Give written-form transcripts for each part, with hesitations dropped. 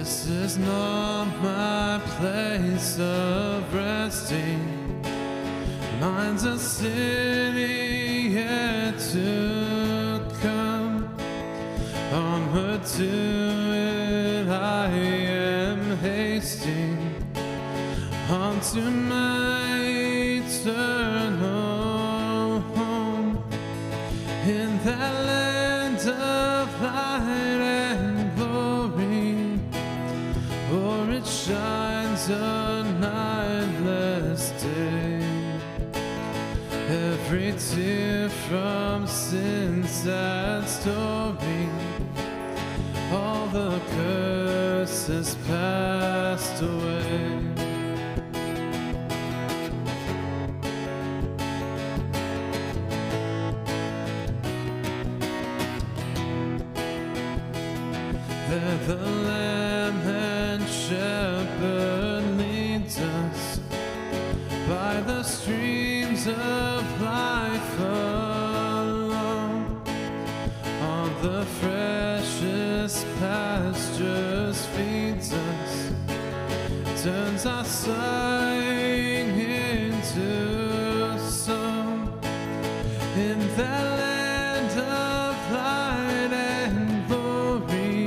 This is not my place of resting. Mine's a city yet to come. Onward to it I am hasting, onto my eternal home, in that land of light and glory, for it shines a nightless day. Every tear from sin's sad story, all the curse has passed away. There the Lamb and Shepherd leads us by the streams of life along, on the freshest pastures feeds us, turns our sighing into song, in that land of light and glory,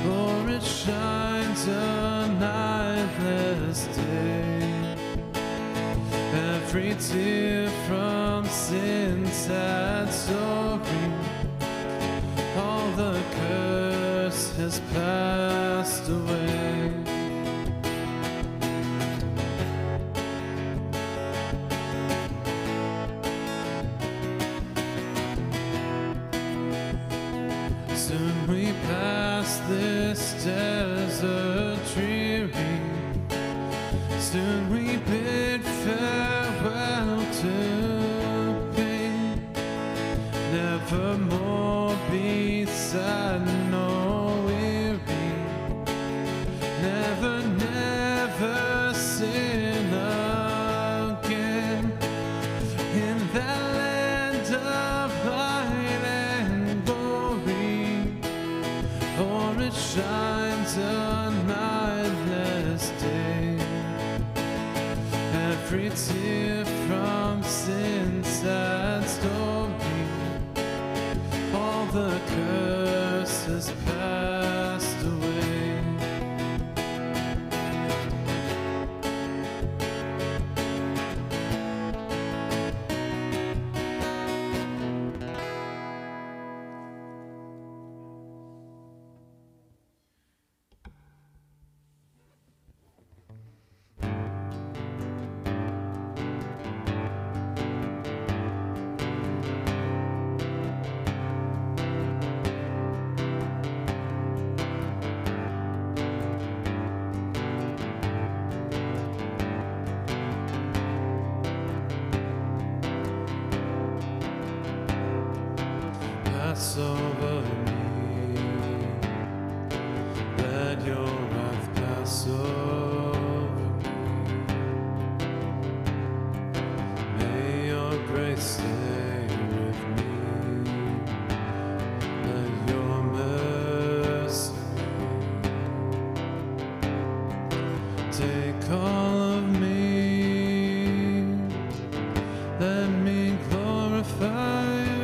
for it shines a nightless day. Every tear from sin's sad story, all the curse has passed away. Soon we pass this desert dreary, soon we bid farewell to pain, never more be sad nor weary, never, never sin again, in that land of light and glory, for it shines a nightless day. Every tear from sin's sad story, all the curse has passed away. Pass over me, let your wrath pass over me. May your grace stay with me, let your mercy take all of me, let me glorify you.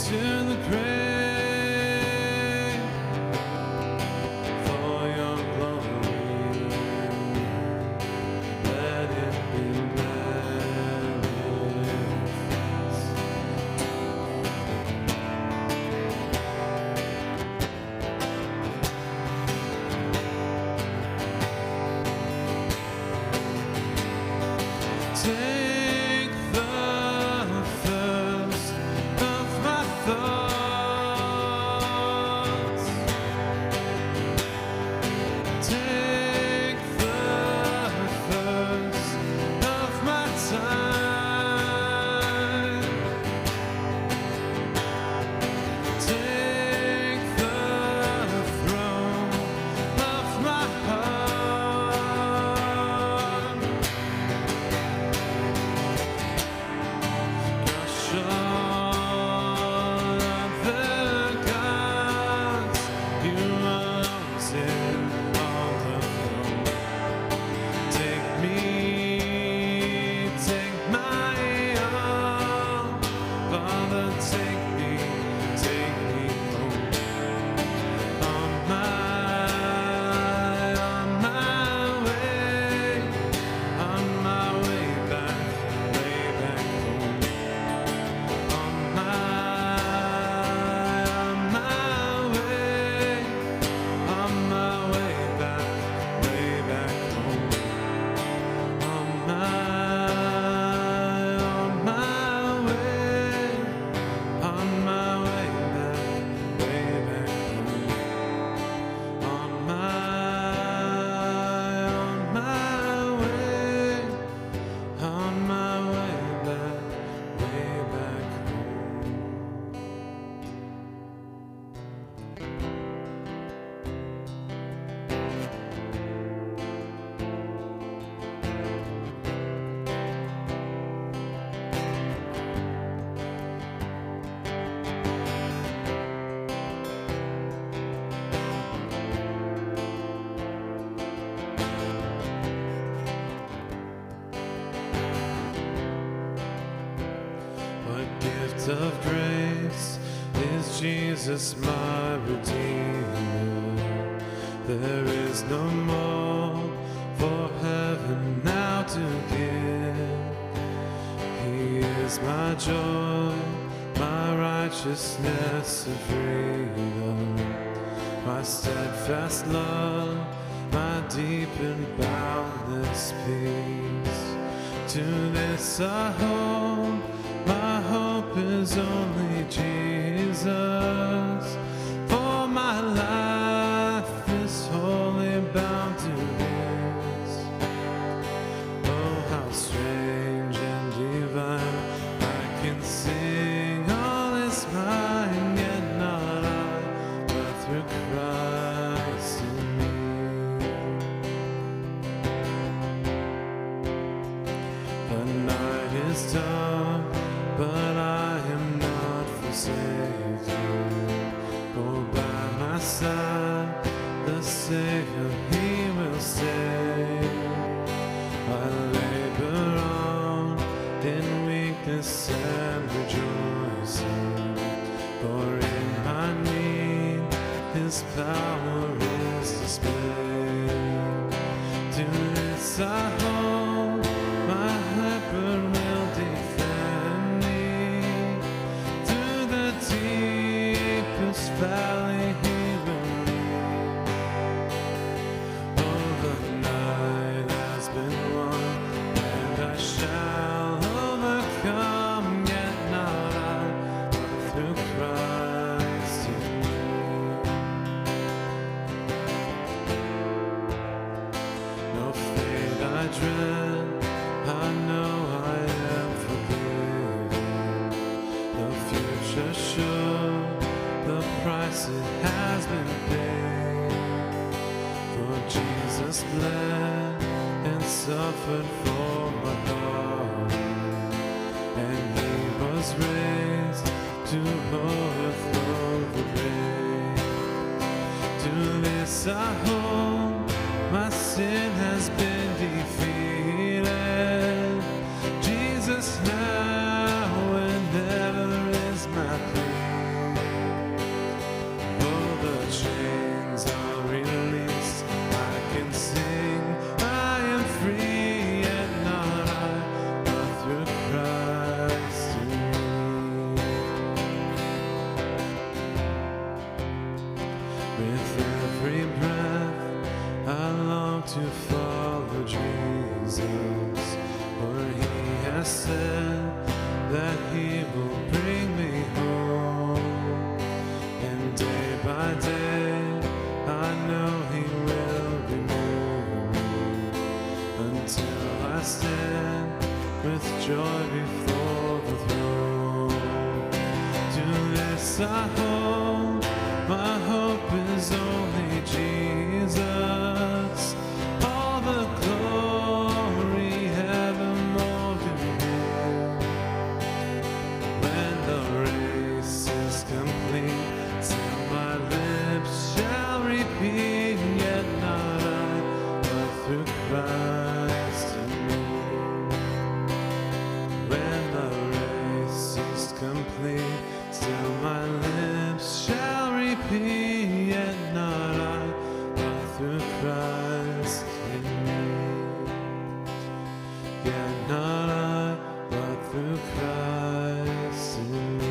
to the grave for your glory. Let it be manifest. Take the thirst of my thoughts. Take the thirst of my time. Take the throne of my heart. Gosh, all of the gods, you alone sit on the throne. Take me, take my all, Father, take me home. On my way back home. On my way back home. On my way back home. On my way back What gift of grace is Jesus my Redeemer? There is no more for heaven now to give. He is my joy, my righteousness and freedom, my steadfast love, my deep and boundless peace. To this I hold, my hope is only Jesus. For my life is wholly bound to His. Oh, how strange and divine! I can sing all is mine, yet not I, but through Christ in me. The night is dark, but I am not forsaken. Go by my side, the Savior, He will stay. I labor on in weakness and rejoicing, for in my need His power is displayed. To this I hold, my helper will defend me. To the deepest valley He will lead. Oh, the night has been won, and I shall overcome, yet not I, but through Christ in me. No fate I dread, I know I am forgiven. The future sure, the price it has been paid. For Jesus bled and suffered for my pardon, and He was raised to overthrow the grave. To this I hold, my sin has been defeated. Jesus now and ever is my plea. With every breath, I long to follow Jesus, for he has said that he will bring me home. And day by day, I know he will renew me until I stand with joy before the throne. To this I hold, my hope is only Jesus. All the glory, heaven, more to him. When the race is complete, still my lips shall repeat, yet not I, but through Christ in me. When the race is complete, still my lips shall repeat, yet not I, but through Christ in me. Yet not I, but through Christ in me.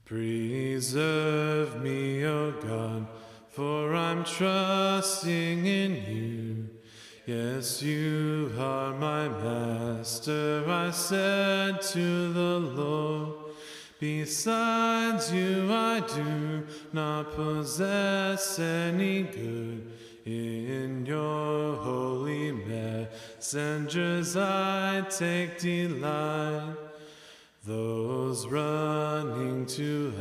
Preserve me, O God, for I'm trusting in you. Yes, you are my master, I said to the Lord. Besides you, I do not possess any good. In your holy messengers I take delight. Those running to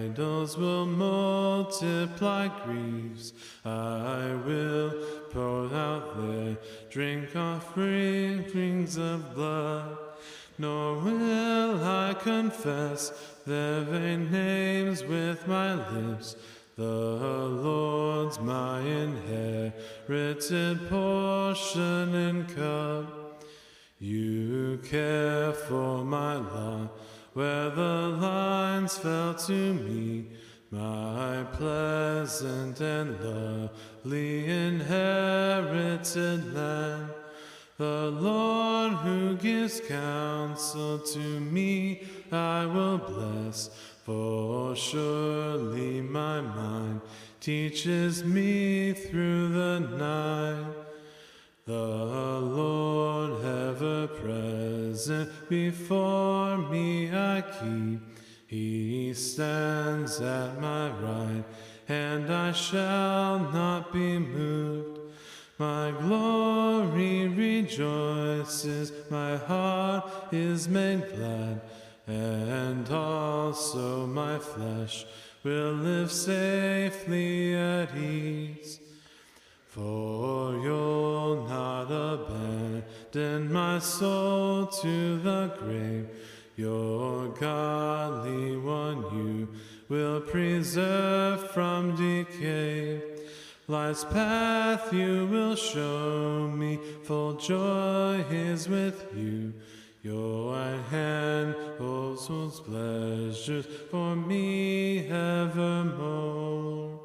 idols will multiply griefs. I will pour out their drink offerings of blood. Nor will I confess their vain names with my lips. The Lord's my inherited portion and cup. You care for my lot where the lines fell to me, my pleasant and lovely inherited land. The Lord who gives counsel to me I will bless, for surely my mind teaches me through the night. The Lord ever present before me I keep. He stands at my right, and I shall not be moved. My glory rejoices, my heart is made glad, and also my flesh will live safely at ease. For you'll not abandon my soul to the grave. Your godly one you will preserve from decay. Life's path you will show me, full joy is with you. Your right hand holds those pleasures for me evermore.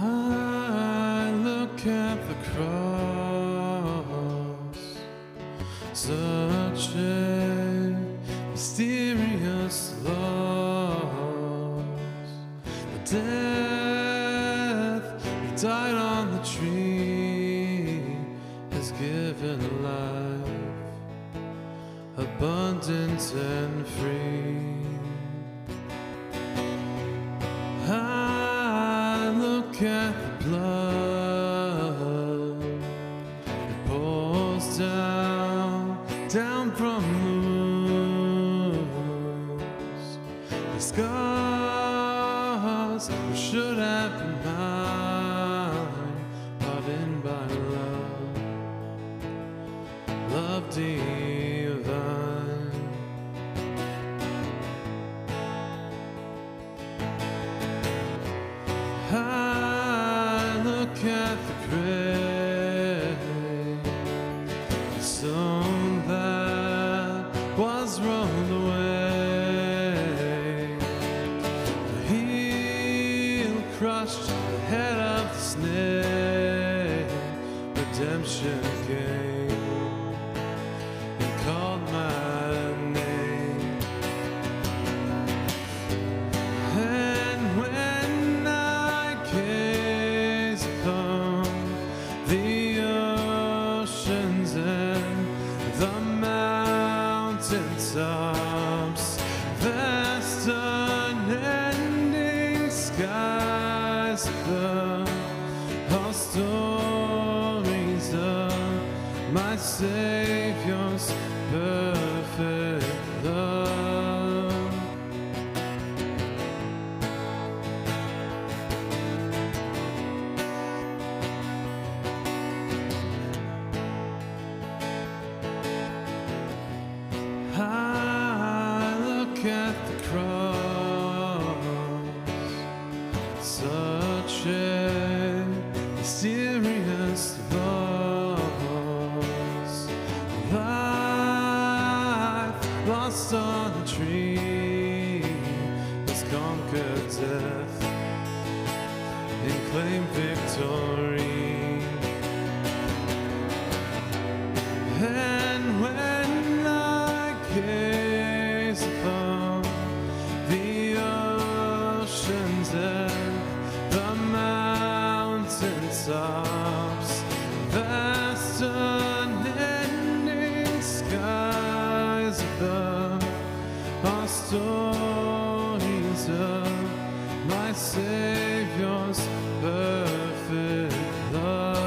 I look at the cross, such a mysterious loss. The death he died on the tree has given a life abundant and free. Look at the blood that pours down from the wounds. The scars should have been mine, pardoned by love divine. I look at the grave, the stone that was rolled away. Heel crushed the head of the snake. Redemption came and called my name. And when I gaze upon the oceans and the mountaintops, vast unending skies above, all stories of my Savior's perfect love. I look at the cross, such a mysterious loss. Life lost on a tree has conquered death and claimed victory. And when I gaze upon the oceans and the mountaintops, vast unending skies above, are stories of my Savior's perfect love.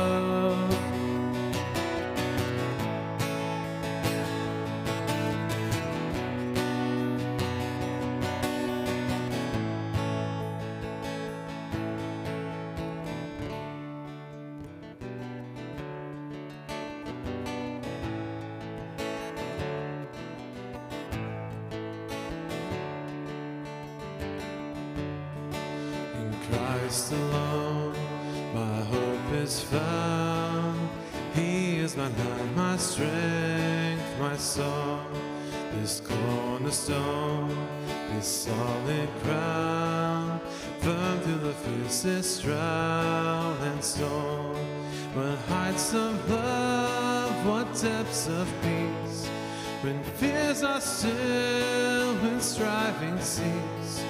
In Christ alone, my hope is found. He is my light, my strength, my song. This cornerstone, this solid ground, firm through the fiercest drought and storm. What heights of love, what depths of peace, when fears are still, when striving cease.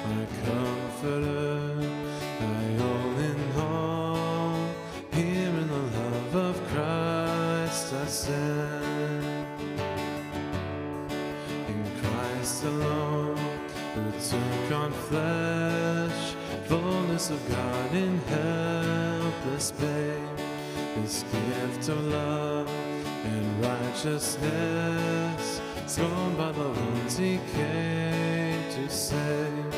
My comforter, my all in all, here in the love of Christ I stand. In Christ alone, who took on flesh, fullness of God in helpless babe, this gift of love and righteousness, scorned by the ones he came to save.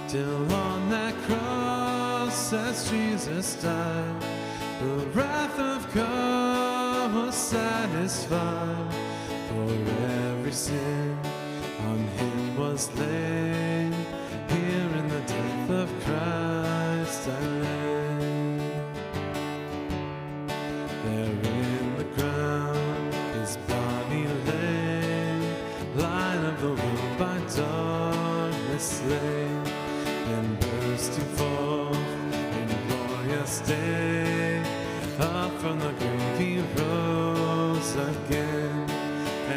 Till on that cross, as Jesus died, the wrath of God was satisfied. For every sin on him was laid. Here in the death of Christ I lay. There in the ground his body lay, Lion of the world by darkness slain. Then bursting forth in glorious day, up from the grave he rose again.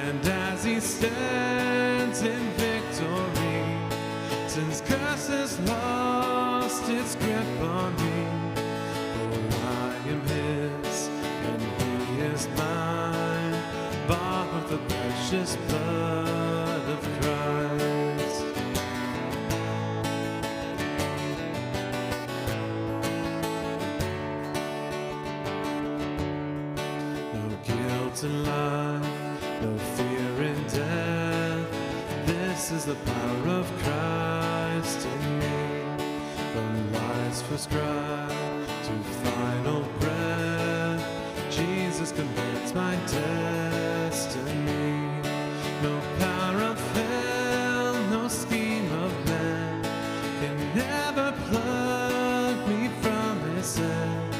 And as he stands in victory, sin's curse has lost its grip on me. For I am his and he is mine, bought with the precious blood of Christ. In life, no fear in death. This is the power of Christ in me. From life's first cry to final breath, Jesus commands my destiny. No power of hell, no scheme of man can ever pluck me from his hand.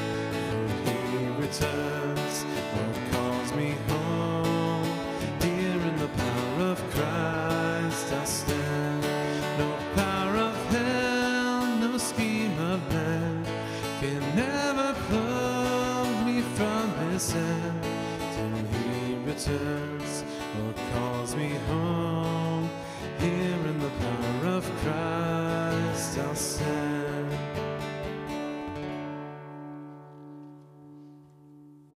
For he returns or calls me home, dear in the power of Christ. innocent till he returns or calls me home. Here in the power of Christ.